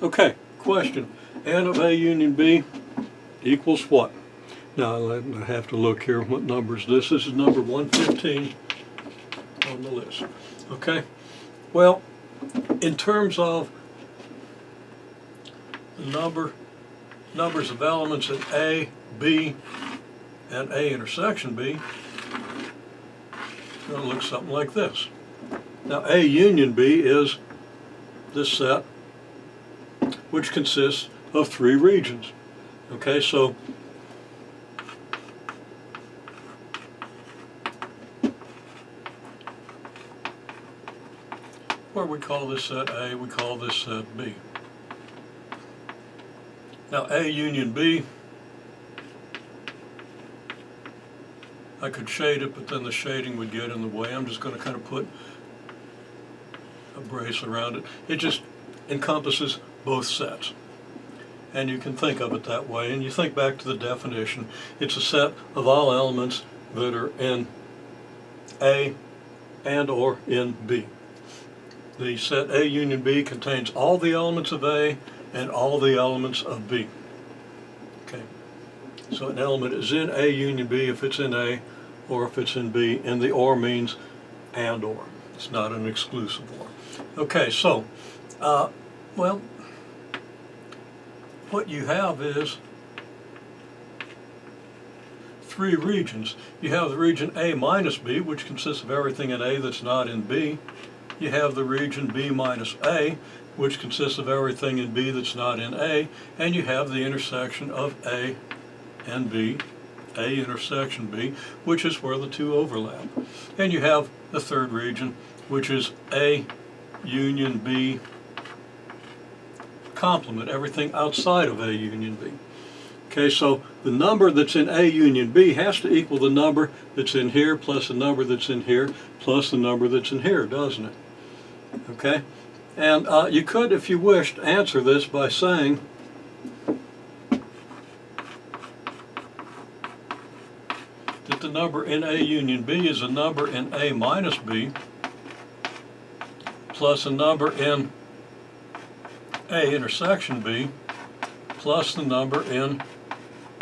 Okay, question. N of A union B equals what? Now I have to look here what number is this. This is number 115 on the list. Okay, well, in terms of the numbers of elements in A, B, and A intersection B, it's going to look something like this. Now A union B is this set, which consists of 3 regions. Okay, so where we call this set A, we call this set B. Now A union B, I could shade it, but then the shading would get in the way. I'm just going to kind of put a brace around it. It just encompasses both sets. And you can think of it that way. And you think back to the definition. It's a set of all elements that are in A and or in B. The set A union B contains all the elements of A and all the elements of B. Okay. So an element is in A union B if it's in A or if it's in B, and the or means and or. It's not an exclusive or. Okay, so, well, what you have is 3 regions. You have the region A minus B, which consists of everything in A that's not in B. You have the region B minus A, which consists of everything in B that's not in A. And you have the intersection of A and B, A intersection B, which is where the 2 overlap. And you have the 3rd region, which is A union B complement, everything outside of A union B. Okay, so the number that's in A union B has to equal the number that's in here plus the number that's in here plus the number that's in here, doesn't it? Okay, and you could, if you wished, answer this by saying that the number in A union B is a number in A minus B plus a number in A intersection B plus the number in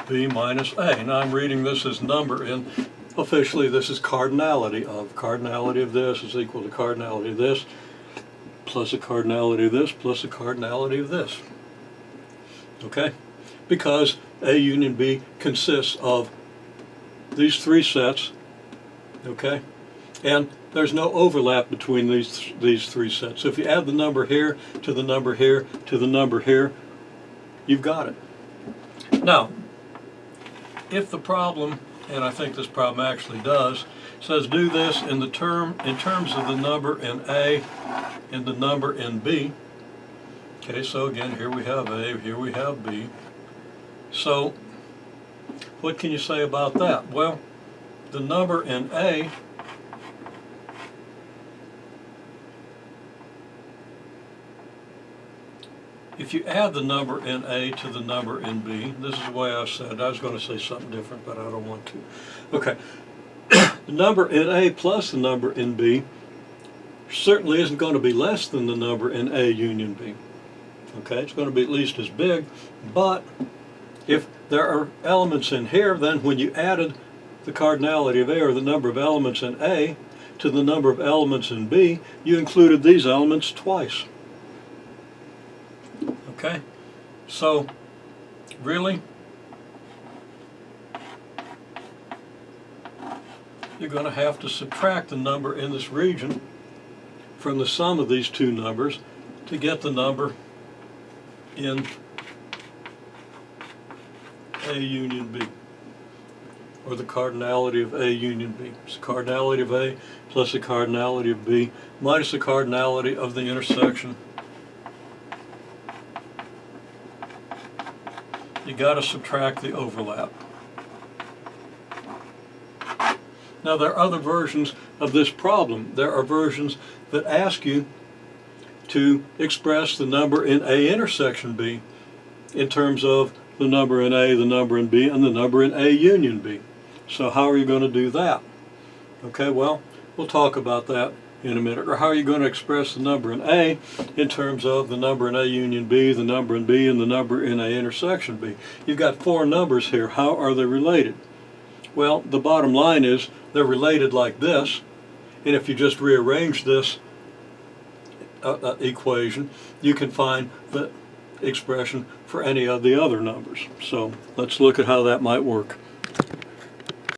B minus A. Now I'm reading this as number in, officially this is cardinality of. Cardinality of this is equal to cardinality of this plus a cardinality of this plus a cardinality of this. Okay? Because A union B consists of these 3 sets, okay? And there's no overlap between these 3 sets. So if you add the number here to the number here to the number here, you've got it. Now, if the problem, and I think this problem actually does, says do this in terms of the number in A and the number in B. Okay, so again, here we have A, here we have B. So what can you say about that? Well, the number in A if you add the number in A to the number in B, this is the way I said it. I was going to say something different, but I don't want to. Okay, the number in A plus the number in B certainly isn't going to be less than the number in A union B. Okay, it's going to be at least as big, but if there are elements in here, then when you added the cardinality of A, or the number of elements in A, to the number of elements in B, you included these elements twice. Okay, so really, you're going to have to subtract the number in this region from the sum of these 2 numbers to get the number in A union B, or the cardinality of A union B. It's the cardinality of A plus the cardinality of B minus the cardinality of the intersection. You got to subtract the overlap. Now there are other versions of this problem. There are versions that ask you to express the number in A intersection B in terms of the number in A, the number in B, and the number in A union B. So how are you going to do that? Okay, well, we'll talk about that in a minute. Or how are you going to express the number in A in terms of the number in A union B, the number in B, and the number in A intersection B? You've got four numbers here. How are they related? Well, the bottom line is they're related like this, and if you just rearrange this equation, you can find the expression for any of the other numbers. So let's look at how that might work.